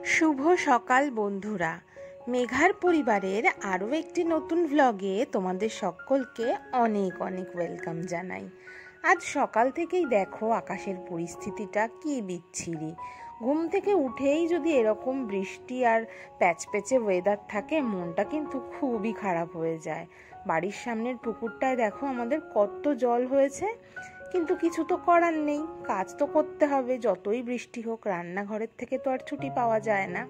শুভ সকাল বন্ধুরা, মেঘার পরিবারের আরও একটি নতুন ভ্লগে তোমাদের সকলকে অনেক অনেক ওয়েলকাম জানাই। আজ সকাল থেকেই দেখো আকাশের পরিস্থিতিটা কি বিচ্ছিরি। ঘুম থেকে উঠেই যদি এরকম বৃষ্টি আর প্যাচপ্যাচে ওয়েদার থাকে, মনটা কিন্তু খুবই খারাপ হয়ে যায়। বাড়ির সামনের পুকুরটায় দেখো আমাদের কত জল হয়েছে, কিন্তু কিছু তো করার নেই, কাজ তো করতে হবে যতই বৃষ্টি হোক। রান্নাঘরের থেকে তো আর ছুটি পাওয়া যায় না।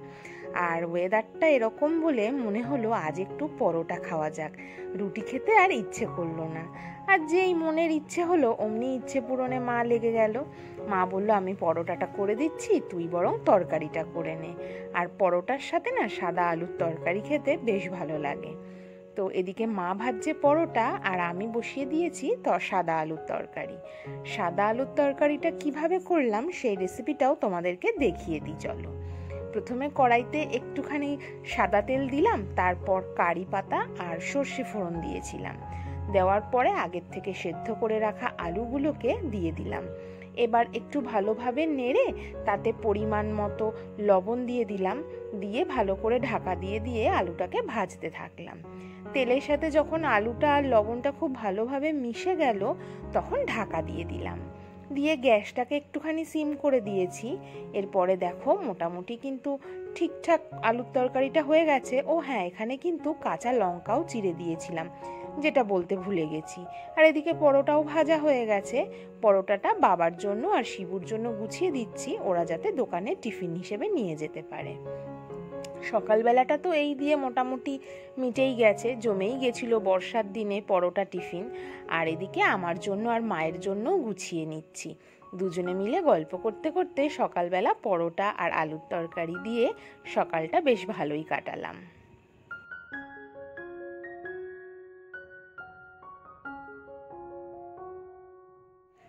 আর ওয়েদারটা এরকম বলে মনে হলো আজ একটু পরোটা খাওয়া যাক। রুটি খেতে আর ইচ্ছে করলো না। আর যেই মনের ইচ্ছে হলো অমনি ইচ্ছে পূরণে মা লেগে গেল। মা বলল, আমি পরোটাটা করে দিচ্ছি, তুই বরং তরকারিটা করে নে। আর পরোটার সাথে না সাদা আলুর তরকারি খেতে বেশ ভালো লাগে। তো এদিকে মা ভাজছে পরোটা আর আমি বসিয়ে দিয়েছি সাদা আলুর তরকারি। সাদা আলুর তরকারিটা কিভাবে করলাম সেই রেসিপিটাও তোমাদেরকে দেখিয়ে দিই চলো। প্রথমে কড়াইতে একটুখানি সাদা তেল দিলাম, তারপর কারি পাতা আর সর্ষে ফোড়ন দিয়েছিলাম। দেওয়ার পরে আগের থেকে সেদ্ধ করে রাখা আলুগুলোকে দিয়ে দিলাম। এবার একটু ভালোভাবে নেড়ে তাতে পরিমাণ মতো লবণ দিয়ে দিলাম। দিয়ে ভালো করে ঢাকা দিয়ে দিয়ে আলুটাকে ভাজতে থাকলাম। তেলের সাথে যখন আলুটা আর লবণটা খুব ভালোভাবে মিশে গেল, তখন ঢাকা দিয়ে দিলাম। দিয়ে গ্যাসটাকে একটুখানি সিম করে দিয়েছি। এরপরে দেখো মোটামুটি কিন্তু ঠিকঠাক আলুর তরকারিটা হয়ে গেছে। ও হ্যাঁ, এখানে কিন্তু কাঁচা লঙ্কাও চিড়ে দিয়েছিলাম, যেটা বলতে ভুলে গেছি। আর এদিকে পরোটাও ভাজা হয়ে গেছে। পরোটাটা বাবার জন্য আর শিবুর জন্য গুছিয়ে দিচ্ছি, ওরা যাতে দোকানে টিফিন হিসেবে নিয়ে যেতে পারে। সকালবেলাটা তো এই দিয়ে মোটামুটি মিটেই গেছে, জমেই গেছিল বর্ষার দিনে পরোটা টিফিন। আর এদিকে আমার জন্য আর মায়ের জন্য গুছিয়ে নিচ্ছি। দুজনে মিলে গল্প করতে করতে সকালবেলা পরোটা আর আলুর তরকারি দিয়ে সকালটা বেশ ভালোই কাটালাম।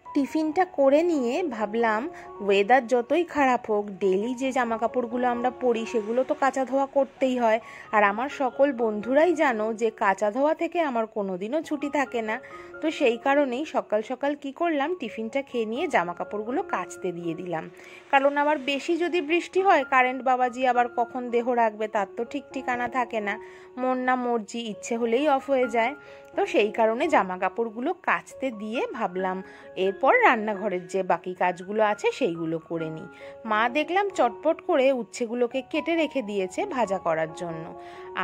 টিফিনটা করে নিয়ে ভাবলাম, ওয়েদার যতই খারাপ হোক, ডেলি যে জামা কাপড়গুলো আমরা পরি সেগুলো তো কাচা ধোয়া করতেই হয়। আর আমার সকল বন্ধুরাই জানো যে কাচা ধোয়া থেকে আমার কোনোদিনও ছুটি থাকে না। তো সেই কারণেই সকাল সকাল কি করলাম, টিফিনটা খেয়ে নিয়ে জামা কাপড়গুলো কাচতে দিয়ে দিলাম। কারণ আবার বেশি যদি বৃষ্টি হয়, কারেন্ট বাবাজি আবার কখন দেহ রাখবে তার তো ঠিক ঠিকানা থাকে না। মন না মর্জি, ইচ্ছে হলেই অফ হয়ে যায়। তো সেই কারণে জামা কাপড়গুলো কাচতে দিয়ে ভাবলাম এরপর রান্নাঘরের যে বাকি কাজগুলো আছে সেইগুলো করে নিই। মা দেখলাম চটপট করে উচ্ছেগুলোকে কেটে রেখে দিয়েছে ভাজা করার জন্য।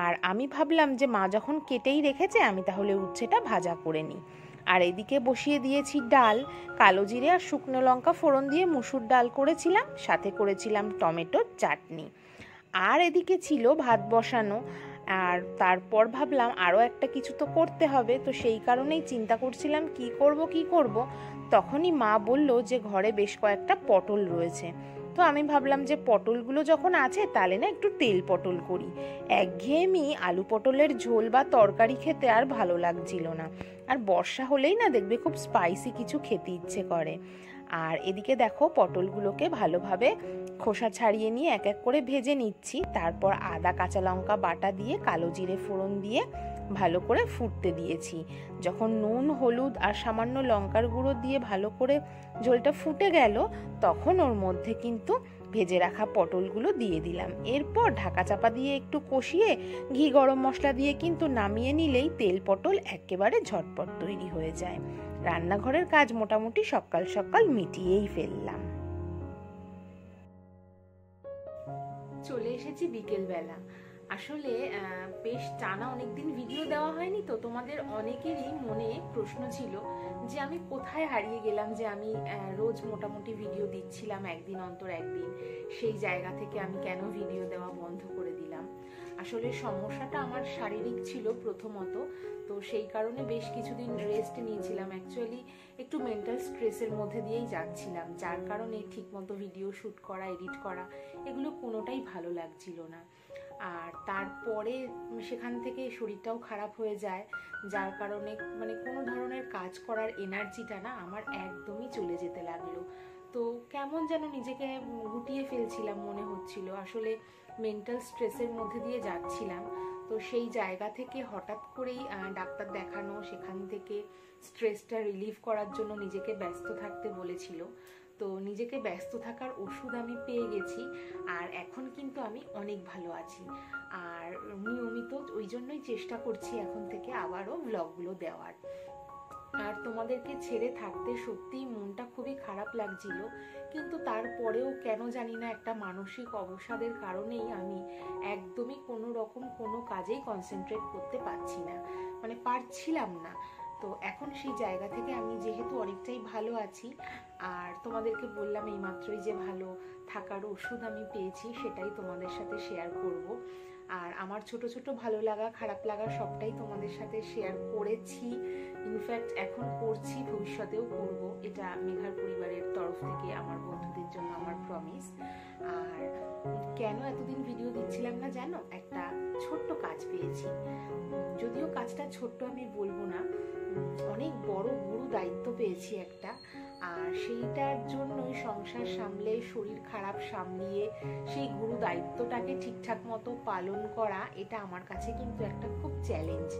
আর আমি ভাবলাম যে মা যখন কেটেই রেখেছে, আমি তাহলে উচ্ছেটা ভাজা করে নিই। আর এদিকে বসিয়ে দিয়েছি ডাল। কালো জিরে আর শুকনো লঙ্কা ফোড়ন দিয়ে মুসুর ডাল করেছিলাম, সাথে করেছিলাম টমেটোর চাটনি। আর এদিকে ছিল ভাত বসানো। আর তারপর ভাবলাম আরও একটা কিছু তো করতে হবে, তো সেই কারণেই চিন্তা করছিলাম কি করব। তখনই মা বলল যে ঘরে বেশ কয়েকটা পটল রয়েছে। তো আমি ভাবলাম যে পটলগুলো যখন আছে তাহলে না একটু তেল পটল করি। একঘেয়েমি আলু পটলের ঝোল বা তরকারি খেতে আর ভালো লাগছিল না। আর বর্ষা হলেই না দেখবে খুব স্পাইসি কিছু খেতে ইচ্ছে করে। আর এদিকে দেখো পটলগুলোকে ভালোভাবে খোসা ছাড়িয়ে নিয়ে এক এক করে ভেজে নিচ্ছি। তারপর আদা কাঁচা লঙ্কা বাটা দিয়ে কালো জিরে ফোড়ন দিয়ে ভালো করে ফুটতে দিয়েছি। যখন নুন হলুদ আর সামান্য লঙ্কার গুঁড়ো দিয়ে ভালো করে ঝোলটা ফুটে গেল, তখন ওর মধ্যে কিন্তু ভেজে রাখা পটলগুলো দিয়ে দিলাম। এরপর ঢাকা চাপা দিয়ে একটু কষিয়ে ঘি গরম মশলা দিয়ে কিন্তু নামিয়ে নিলেই তেল পটল একেবারে ঝটপট তৈরি হয়ে যায়। রান্নাঘরের কাজ মোটামুটি সকাল সকাল মিটিয়েই ফেললাম। চলে এসেছি বিকেলবেলা। আসলে বেশ টানা অনেকদিন ভিডিও দেওয়া হয়নি, তো তোমাদের অনেকেরই মনে প্রশ্ন ছিল যে আমি কোথায় হারিয়ে গেলাম, যে আমি রোজ মোটামুটি ভিডিও দিচ্ছিলাম একদিন অন্তর একদিন, সেই জায়গা থেকে আমি কেন ভিডিও দেওয়া বন্ধ করে দিলাম। আসলে সমস্যাটা আমার শারীরিক ছিল প্রথমত, তো সেই কারণে বেশ কিছুদিন রেস্ট নিয়েছিলাম। অ্যাকচুয়ালি একটু মেন্টাল স্ট্রেসের মধ্যে দিয়েই যাচ্ছিলাম, যার কারণে ঠিকমতো ভিডিও শ্যুট করা, এডিট করা এগুলো কোনোটাই ভালো লাগছিল না। আর তারপরে সেখান থেকে শরীরটাও খারাপ হয়ে যায়, যার কারণে মানে কোনো ধরনের কাজ করার এনার্জিটা না আমার একদমই চলে যেতে লাগলো। তো কেমন যেন নিজেকে গুটিয়ে ফেলছিলাম মনে হচ্ছিল, আসলে মেন্টাল স্ট্রেসের মধ্যে দিয়ে যাচ্ছিলাম। তো সেই জায়গা থেকে হঠাৎ করেই ডাক্তার দেখানো, সেখান থেকে স্ট্রেসটা রিলিভ করার জন্য নিজেকে ব্যস্ত থাকতে বলেছিল। তো নিজেকে ব্যস্ত থাকার ওষুধ আমি পেয়ে গেছি। আর এখন কিন্তু আমি অনেক ভালো আছি। আর নিয়মিত ওই জন্যই চেষ্টা করছি এখন থেকে আবারও ব্লগগুলো দেওয়ার। আর তোমাদেরকে ছেড়ে থাকতে সত্যিই মনটা খুবই খারাপ লাগছিল, কিন্তু তারপরেও কেন জানি না একটা মানসিক অবসাদের কারণেই আমি একদমই কোনো রকম কোনো কাজেই কনসেন্ট্রেট করতে পারছি না, মানে পারছিলাম না। তো এখন সেই জায়গা থেকে আমি যেহেতু অনেকটাই ভালো আছি, আর তোমাদেরকে বললাম এইমাত্রই যে ভালো থাকার ওষুধ আমি পেয়েছি, সেটাই তোমাদের সাথে শেয়ার করব। আর আমার ছোট ছোট ভালো লাগা খারাপ লাগা সবটাই তোমাদের সাথে শেয়ার করেছি, ইনফ্যাক্ট এখন করছি, ভবিষ্যতেও করব। এটা মেঘার পরিবারের তরফ থেকে আমার বন্ধুদের জন্য আমার প্রমিস। আর কেন এতদিন ভিডিও দিচ্ছিলাম না জানো, একটা ছোট্ট কাজ পেয়েছি। যদিও কাজটা ছোট্ট আমি বলবো না, অনেক বড় গুরু দায়িত্ব পেয়েছি একটা। আর সেইটার জন্যই সংসার সামলে শরীর খারাপ সামলিয়ে সেই গুরু দায়িত্বটাকে ঠিকঠাক মতো পালন করা, এটা আমার কাছে কিন্তু একটা খুব চ্যালেঞ্জ।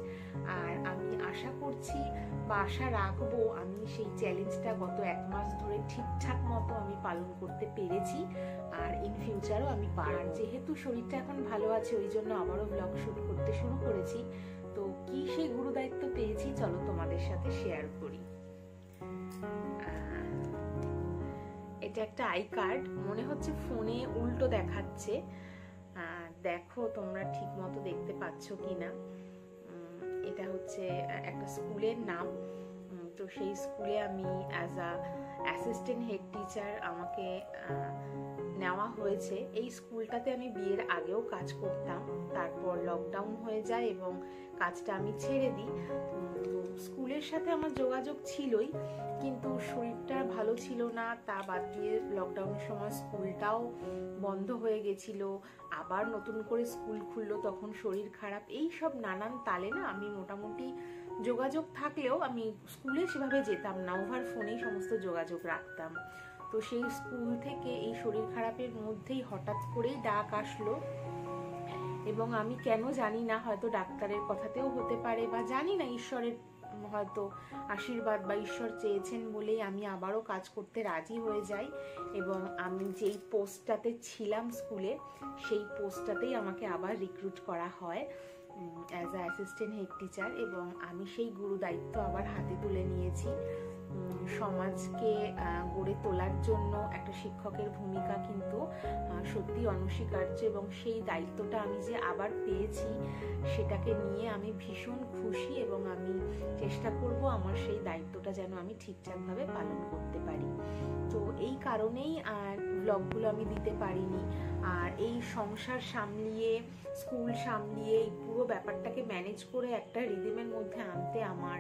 আর আমি আশা করছি বা আশা রাখবো আমি সেই চ্যালেঞ্জটা গত 1 মাস ধরে ঠিকঠাক মতো আমি পালন করতে পেরেছি, আর ইন ফিউচারও আমি পারব। যেহেতু শরীরটা এখন ভালো আছে, ওই জন্য আবারও ব্লগ শুট করতে শুরু করেছি। তো কি সেই গুরু দায়িত্ব পেয়েছি চলো তোমাদের সাথে শেয়ার করি। এটা একটা আই কার্ড, মনে হচ্ছে ফোনে উল্টো দেখাচ্ছে, দেখো তোমরা ঠিক মতো দেখতে পাচ্ছ কিনা। এটা হচ্ছে একটা স্কুলের নাম। তো সেই স্কুলে আমি as a assistant head teacher আমাকে নেওয়া হয়েছে। এই স্কুলটাতে আমি বিয়ের আগেও কাজ করতাম, তারপর লকডাউন হয়ে যায় এবং কাজটা আমি ছেড়ে দিই। স্কুলের সাথে আমার যোগাযোগ ছিলই, কিন্তু শরীরটা ভালো ছিল না, তা বাদ দিয়ে লকডাউনের সময় স্কুলটাও বন্ধ হয়ে গেছিল, আবার নতুন করে স্কুল খুললো, তখন শরীর খারাপ, এই সব নানান তালে না আমি মোটামুটি যোগাযোগ থাকলেও আমি স্কুলে সেভাবে যেতাম না, ওভার ফোনেই সমস্ত যোগাযোগ রাখতাম। তো সেই স্কুল থেকে এই শরীর খারাপের মধ্যেই হঠাৎ করেই ডাক আসলো, এবং আমি কেন জানি না, হয়তো ডাক্তারের কথাতেও হতে পারে বা জানি না, ঈশ্বরের হয়তো আশীর্বাদ বা ঈশ্বর চেয়েছেন বলেই আমি আবারও কাজ করতে রাজি হয়ে যাই। এবং আমি যেই পোস্টটাতে ছিলাম স্কুলে, সেই পোস্টটাতেই আমাকে আবার রিক্রুট করা হয় as a assistant head teacher, এবং আমি সেই গুরু দায়িত্ব আবার হাতে তুলে নিয়েছি। সমাজকে গড়ে তোলার জন্য একটা শিক্ষকের ভূমিকা কিন্তু সত্যি অনস্বীকার্য, এবং সেই দায়িত্বটা আমি যে আবার পেয়েছি সেটাকে নিয়ে আমি ভীষণ খুশি, এবং আমি চেষ্টা করব আমার সেই দায়িত্বটা যেন আমি ঠিকঠাকভাবে পালন করতে পারি। তো এই কারণেই ব্লগগুলো আমি দিতে পারিনি। আর এই সংসার সামলিয়ে স্কুল সামলিয়ে এই পুরো ব্যাপারটাকে ম্যানেজ করে একটা রিদিমের মধ্যে আনতে আমার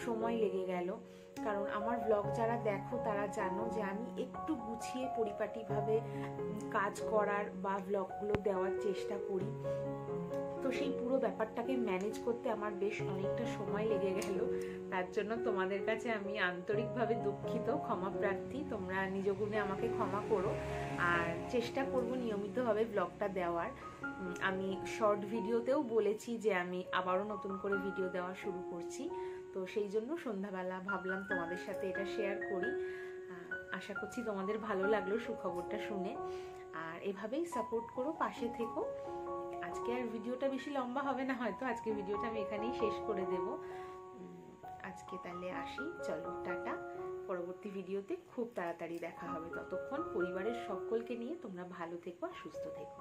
সময় লেগে গেল। কারণ আমার ব্লগ যারা দেখো তারা জানো যে আমি একটু গুছিয়ে পরিপাটিভাবে কাজ করার বা ব্লগগুলো দেওয়ার চেষ্টা করি। তো সেই পুরো ব্যাপারটাকে ম্যানেজ করতে আমার বেশ অনেকটা সময় লেগে গেল। তার জন্য তোমাদের কাছে আমি আন্তরিকভাবে দুঃখিত, ক্ষমা প্রার্থী, তোমরা নিজ গুণে আমাকে ক্ষমা করো। আর চেষ্টা করব নিয়মিতভাবে ব্লগটা দেওয়ার। আমি শর্ট ভিডিওতেও বলেছি যে আমি আবারও নতুন করে ভিডিও দেওয়া শুরু করছি, তো সেই জন্য সন্ধ্যাবেলা ভাবলাম তোমাদের সাথে এটা শেয়ার করি। আশা করছি তোমাদের ভালো লাগলো সুখবরটা শুনে, আর এভাবেই সাপোর্ট করো, পাশে থেকো। আজকে আর ভিডিওটা বেশি লম্বা হবে না, হয়তো আজকে ভিডিওটা আমি এখানেই শেষ করে দেব। আজকে তাহলে আসি, চলো টাটা। পরবর্তী ভিডিওতে খুব তাড়াতাড়ি দেখা হবে, ততক্ষণ পরিবারের সকলকে নিয়ে তোমরা ভালো থেকো আর সুস্থ থেকো।